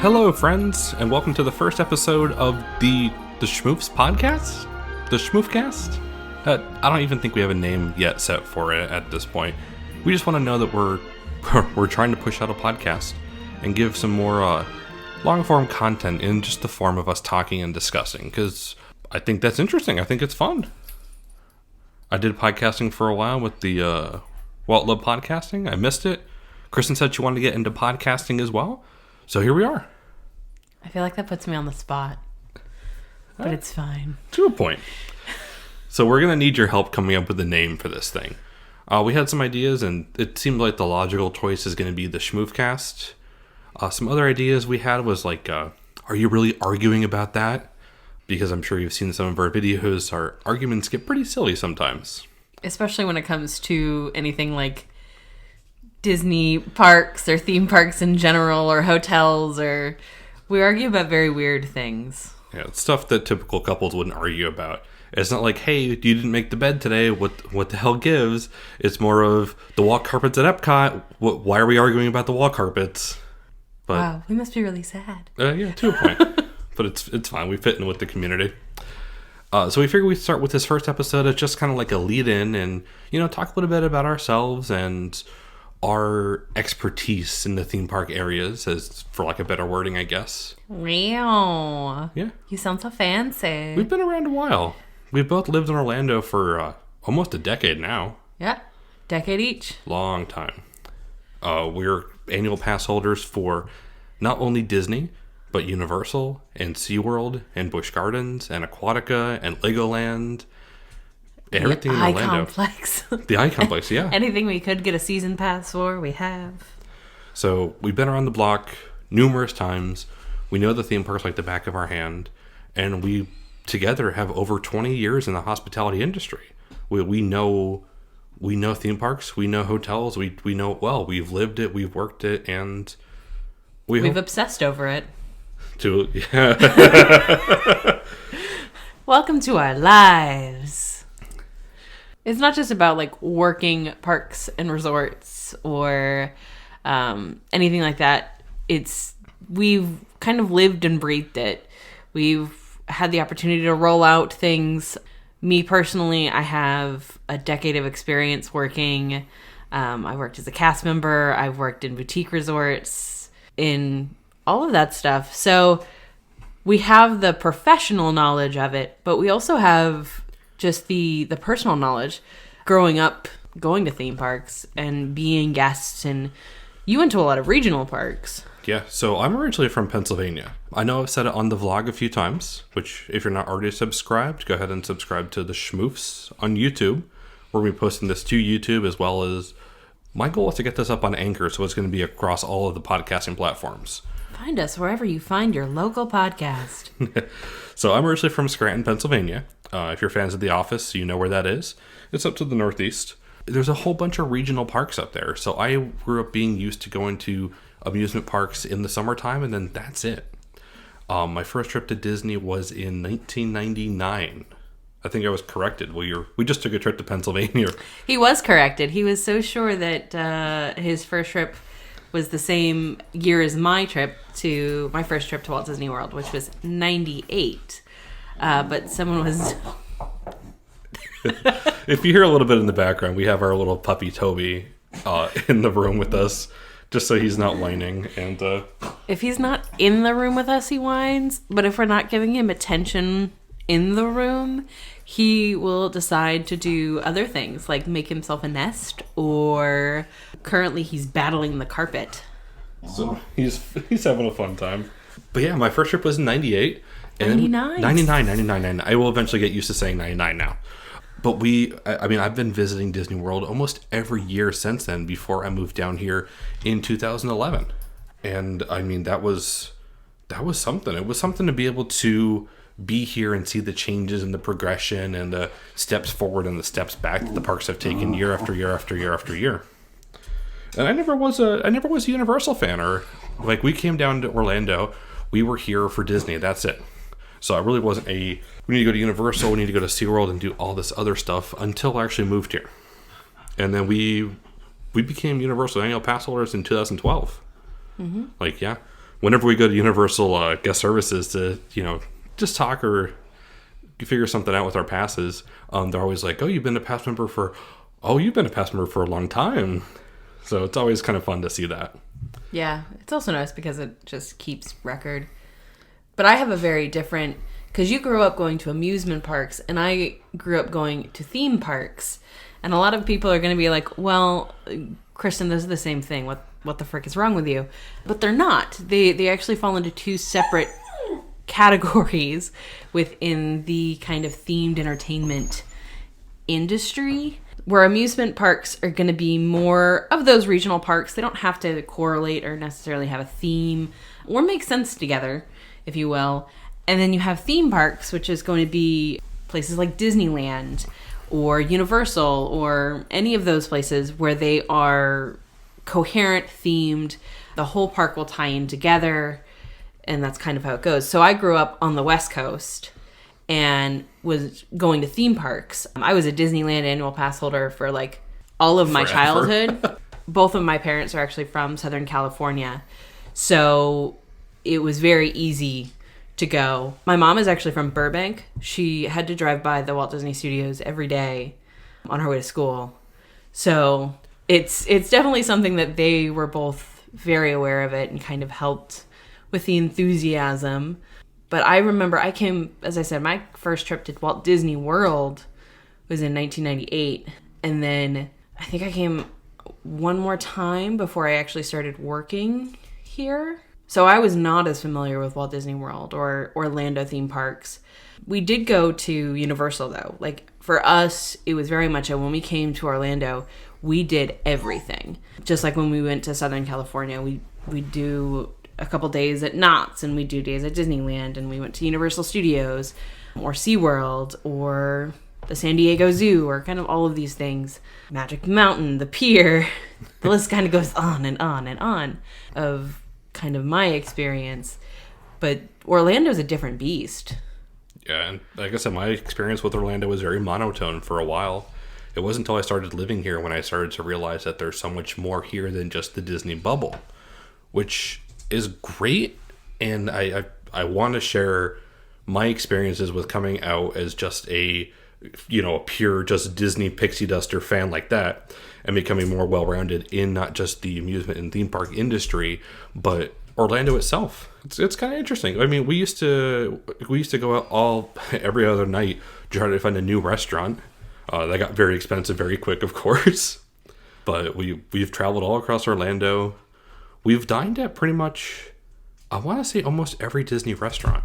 Hello, friends, and welcome to the first episode of the Schmoofs podcast? The Schmoofcast? I don't even think we have a name yet set for it at this point. We just want to know that we're trying to push out a podcast and give some more long-form content in just the form of us talking and discussing, because I think that's interesting. I think it's fun. I did podcasting for a while with the Walt Love Podcasting. I missed it. Kristen said she wanted to get into podcasting as well. So here we are. I feel like that puts me on the spot. But it's fine. To a point. So we're going to need your help coming up with a name for this thing. We had some ideas, and it seemed like the logical choice is going to be the Schmoofcast. Some other ideas we had was like, are you really arguing about that? Because I'm sure you've seen some of our videos. Our arguments get pretty silly sometimes. Especially when it comes to anything like Disney parks or theme parks in general or hotels, or we argue about very weird things. Yeah, it's stuff that typical couples wouldn't argue about. It's not like, hey, you didn't make the bed today. What the hell gives? It's more of the wall carpets at Epcot. Why are we arguing about the wall carpets? But, wow, we must be really sad. Yeah, to a point. But it's fine. We fit in with the community. So we figured we'd start with this first episode as just kind of like a lead-in and, talk a little bit about ourselves and our expertise in the theme park areas, as for like a better wording, I guess. Wow. Yeah. You sound so fancy. We've been around a while. We've both lived in Orlando for almost a decade now. Yeah. Decade each. Long time. We're annual pass holders for not only Disney, but Universal and SeaWorld and Busch Gardens and Aquatica and Legoland. Everything in Orlando. Complex. The iComplex, yeah. Anything we could get a season pass for, we have. So we've been around the block numerous times. We know the theme parks like the back of our hand. And we together have over 20 years in the hospitality industry. We know theme parks. We know hotels. We know it well. We've lived it. We've worked it. And we've obsessed over it. Yeah. Welcome to our lives. It's not just about like working parks and resorts or anything like that. We've kind of lived and breathed it. We've had the opportunity to roll out things. Me personally, I have a decade of experience working. I worked as a cast member. I've worked in boutique resorts, in all of that stuff. So we have the professional knowledge of it, but we also have just the personal knowledge. Growing up, going to theme parks and being guests, and you went to a lot of regional parks. Yeah, so I'm originally from Pennsylvania. I know I've said it on the vlog a few times, which if you're not already subscribed, go ahead and subscribe to the Schmoofs on YouTube. We're going to be posting this to YouTube, as well as my goal is to get this up on Anchor, so it's going to be across all of the podcasting platforms. Find us wherever you find your local podcast. So I'm originally from Scranton, Pennsylvania. If you're fans of The Office, you know where that is. It's up to the northeast. There's a whole bunch of regional parks up there. So I grew up being used to going to amusement parks in the summertime, and then that's it. My first trip to Disney was in 1999. I think I was corrected. We just took a trip to Pennsylvania. He was corrected. He was so sure that his first trip was the same year as my first trip to Walt Disney World, which was 98. But someone was... If you hear a little bit in the background, we have our little puppy Toby in the room with us, just so he's not whining. And if he's not in the room with us, he whines. But if we're not giving him attention in the room, he will decide to do other things, like make himself a nest, or currently he's battling the carpet. So he's having a fun time. But yeah, my first trip was in 98. 99. I will eventually get used to saying 99 now. But I've been visiting Disney World almost every year since then, before I moved down here in 2011. And I mean, that was something. It was something to be able to be here and see the changes and the progression and the steps forward and the steps back that the parks have taken year after year after year after year. And I never was a Universal fan, or like we came down to Orlando, we were here for Disney. That's it. So I really wasn't we need to go to Universal, we need to go to SeaWorld and do all this other stuff until I actually moved here. And then we became Universal annual pass holders in 2012. Mm-hmm. whenever we go to Universal guest services to, just talk or figure something out with our passes, they're always like, you've been a pass member for a long time. So it's always kind of fun to see that. Yeah, it's also nice because it just keeps record. But I have a very different, because you grew up going to amusement parks and I grew up going to theme parks. And a lot of people are going to be like, well, Kristen, those are the same thing. What the frick is wrong with you? But they're not. They actually fall into two separate categories within the kind of themed entertainment industry, where amusement parks are going to be more of those regional parks. They don't have to correlate or necessarily have a theme or make sense together, if you will. And then you have theme parks, which is going to be places like Disneyland or Universal or any of those places where they are coherent, themed. The whole park will tie in together, and that's kind of how it goes. So I grew up on the West Coast and was going to theme parks. I was a Disneyland annual pass holder for like all of my childhood. Both of my parents are actually from Southern California, so it was very easy to go. My mom is actually from Burbank. She had to drive by the Walt Disney Studios every day on her way to school. So it's definitely something that they were both very aware of it and kind of helped with the enthusiasm. But I remember I came, as I said, my first trip to Walt Disney World was in 1998. And then I think I came one more time before I actually started working here. So I was not as familiar with Walt Disney World or Orlando theme parks. We did go to Universal, though. Like, for us, it was very much when we came to Orlando, we did everything. Just like when we went to Southern California, we do a couple days at Knott's, and we do days at Disneyland, and we went to Universal Studios or SeaWorld or the San Diego Zoo or kind of all of these things. Magic Mountain, the pier, the list kind of goes on and on and on of kind of my experience. But Orlando's a different beast. Yeah, and like I said, my experience with Orlando was very monotone for a while. It wasn't until I started living here when I started to realize that there's so much more here than just the Disney bubble, which is great. And I want to share my experiences with coming out as just a pure just Disney pixie duster fan like that, and becoming more well-rounded in not just the amusement and theme park industry, but Orlando itself. It's kind of interesting. I mean, we used to go out every other night to try to find a new restaurant. That got very expensive very quick, of course. But we've traveled all across Orlando. We've dined at pretty much, I want to say, almost every Disney restaurant.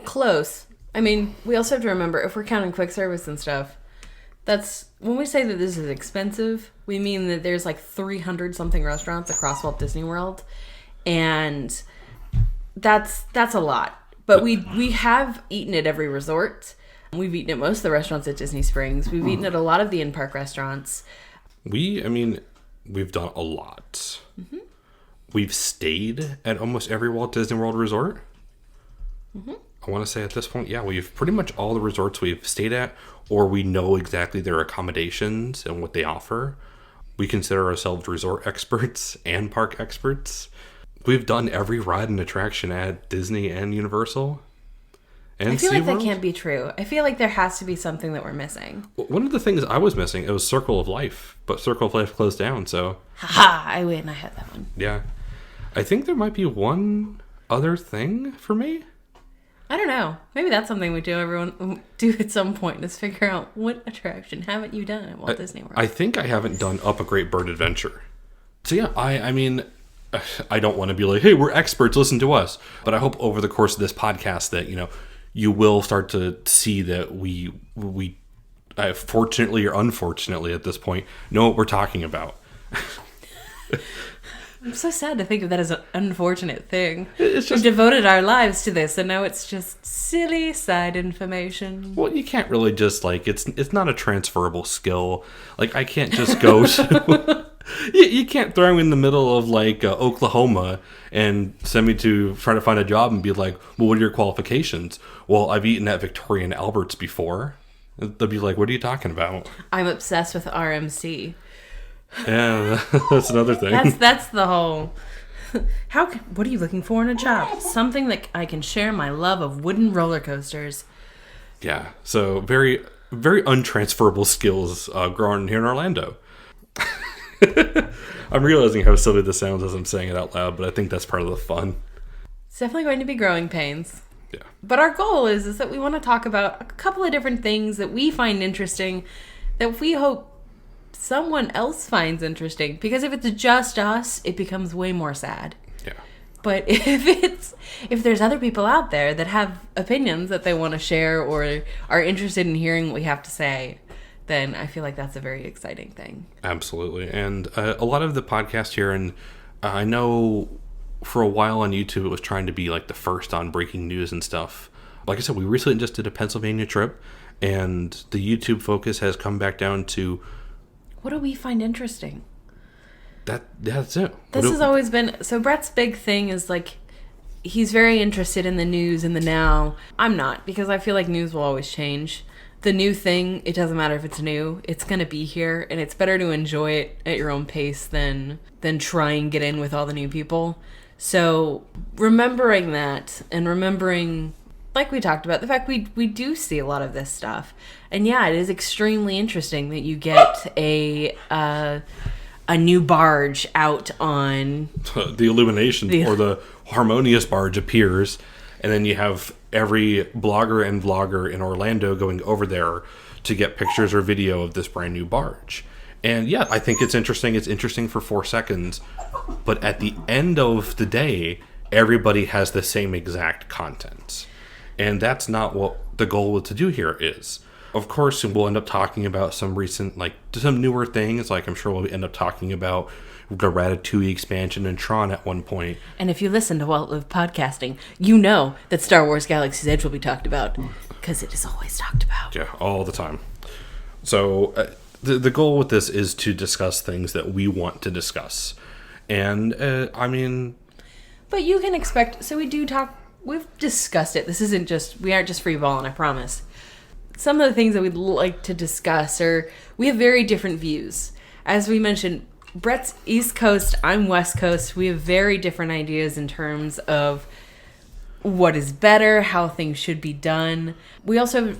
Close. I mean, we also have to remember, if we're counting quick service and stuff, that's, when we say that this is expensive, we mean that there's like 300 something restaurants across Walt Disney World. And that's a lot. But we have eaten at every resort. We've eaten at most of the restaurants at Disney Springs. We've eaten at a lot of the in-park restaurants. We've done a lot. Mm-hmm. We've stayed at almost every Walt Disney World resort. Mm-hmm. I want to say at this point, yeah, we've pretty much all the resorts we've stayed at, or we know exactly their accommodations and what they offer. We consider ourselves resort experts and park experts. We've done every ride and attraction at Disney and Universal. And I feel SeaWorld. like that can't be true. I feel like there has to be something that we're missing. One of the things I was missing, it was Circle of Life, but Circle of Life closed down, so... Haha, I win. I had that one. Yeah. I think there might be one other thing for me. I don't know. Maybe that's something we do at some point, is figure out what attraction haven't you done at Walt Disney World. I think I haven't done Up a Great Bird Adventure. So yeah, I mean, I don't want to be like, hey, we're experts, listen to us. But I hope over the course of this podcast that, you will start to see that we fortunately or unfortunately at this point know what we're talking about. I'm so sad to think of that as an unfortunate thing. We've devoted our lives to this, and now it's just silly side information. Well, you can't really just, it's not a transferable skill. Like, I can't just go to... You can't throw me in the middle of, Oklahoma and send me to try to find a job and be like, well, what are your qualifications? Well, I've eaten at Victoria and Albert's before. They'll be like, what are you talking about? I'm obsessed with RMC. Yeah, that's another thing. That's the whole What are you looking for in a job? Something that I can share my love of wooden roller coasters. Yeah, so very, very untransferable skills growing here in Orlando. I'm realizing how silly this sounds as I'm saying it out loud, but I think that's part of the fun. It's definitely going to be growing pains. Yeah. But our goal is that we want to talk about a couple of different things that we find interesting, that we hope someone else finds interesting. Because if it's just us, it becomes way more sad. Yeah. But if there's other people out there that have opinions that they want to share or are interested in hearing what we have to say, then I feel like that's a very exciting thing. Absolutely. And a lot of the podcast here, and I know for a while on YouTube it was trying to be like the first on breaking news and stuff. Like I said, we recently just did a Pennsylvania trip, and the YouTube focus has come back down to what do we find interesting? That's it. This has always been... So Brett's big thing is like, he's very interested in the news and the now. I'm not, because I feel like news will always change. The new thing, it doesn't matter if it's new, it's going to be here, and it's better to enjoy it at your own pace than try and get in with all the new people. So remembering that, and remembering, like we talked about, the fact we do see a lot of this stuff. And yeah, it is extremely interesting that you get a new barge out on... the illumination, or the harmonious barge appears, and then you have every blogger and vlogger in Orlando going over there to get pictures or video of this brand new barge. And yeah, I think it's interesting. It's interesting for 4 seconds. But at the end of the day, everybody has the same exact content. And that's not what the goal to do here is. Of course, we'll end up talking about some recent, like, some newer things. Like, I'm sure we'll end up talking about the Ratatouille expansion in Tron at one point. And if you listen to Walt Live Podcasting, you know that Star Wars Galaxy's Edge will be talked about. Because it is always talked about. Yeah, all the time. So, the goal with this is to discuss things that we want to discuss. And, I mean... But you can expect... So we've discussed it. This isn't just... We aren't just freeballing, I promise. Some of the things that we'd like to discuss are... We have very different views. As we mentioned, Brett's East Coast, I'm West Coast. We have very different ideas in terms of what is better, how things should be done. We also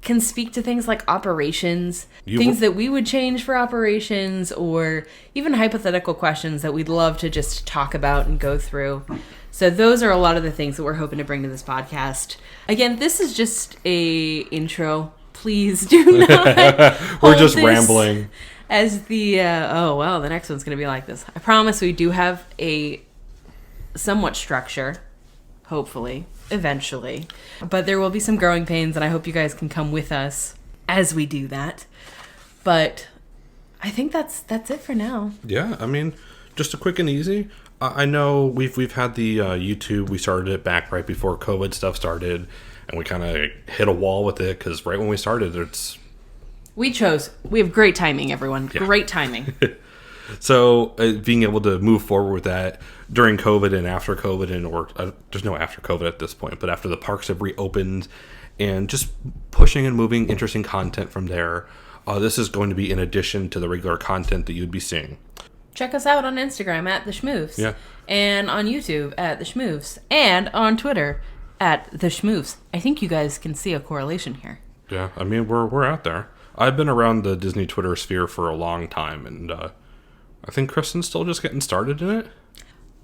can speak to things like operations, things that we would change for operations, or even hypothetical questions that we'd love to just talk about and go through. So those are a lot of the things that we're hoping to bring to this podcast. Again, this is just a intro. Please do not We're just rambling. As the, the next one's going to be like this. I promise we do have a somewhat structure, hopefully, eventually. But there will be some growing pains, and I hope you guys can come with us as we do that. But I think that's it for now. Yeah, I mean, just a quick and easy. I know we've had the YouTube. We started it back right before COVID stuff started, and we kind of hit a wall with it because right when we started, we have great timing, everyone. Yeah. Great timing. So being able to move forward with that during COVID and after COVID, there's no after COVID at this point, but after the parks have reopened, and just pushing and moving interesting content from there. This is going to be in addition to the regular content that you'd be seeing. Check us out on Instagram at the Schmoofs. Yeah. And on YouTube at the Schmoofs. And on Twitter at the Schmoofs. I think you guys can see a correlation here. Yeah, I mean, we're out there. I've been around the Disney Twitter sphere for a long time, and I think Kristen's still just getting started in it.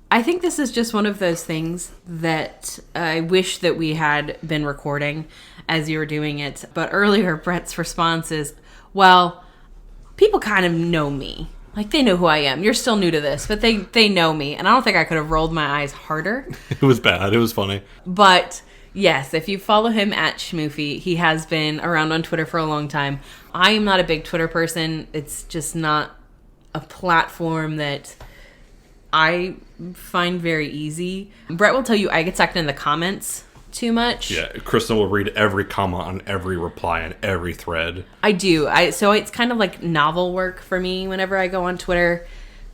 I think this is just one of those things that I wish that we had been recording as you were doing it. But earlier, Brett's response is, well, people kind of know me. Like, they know who I am. You're still new to this, but they know me. And I don't think I could have rolled my eyes harder. It was bad. It was funny. But, yes, if you follow him at Schmoofy, he has been around on Twitter for a long time. I am not a big Twitter person. It's just not a platform that I find very easy. Brett will tell you I get sucked in the comments too much. Yeah, Kristen will read every comment on every reply on every thread. I do. So it's kind of like novel work for me whenever I go on Twitter.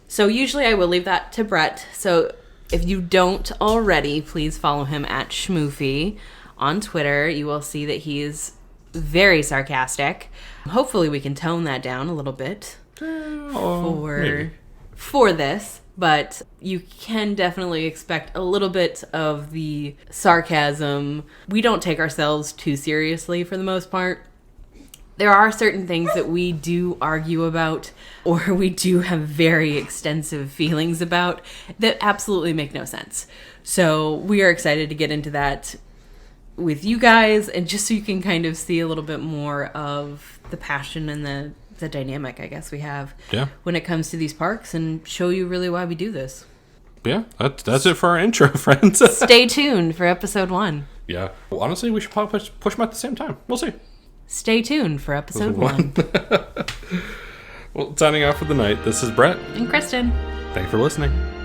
So usually I will leave that to Brett. So if you don't already, please follow him at Schmoofy on Twitter. You will see that he is very sarcastic. Hopefully we can tone that down a little bit. Maybe. for this, but you can definitely expect a little bit of the sarcasm. We don't take ourselves too seriously for the most part. There are certain things that we do argue about, or we do have very extensive feelings about, that absolutely make no sense. So we are excited to get into that with you guys, and just so you can kind of see a little bit more of the passion and the dynamic, I guess, we have when it comes to these parks, and show you really why we do this. Yeah, that's it for our intro, friends. Stay tuned for episode 1. Yeah. Well, honestly, we should probably push them at the same time. We'll see. Stay tuned for episode 1. Well, signing off for the night, this is Brett. And Kristen. Thanks for listening.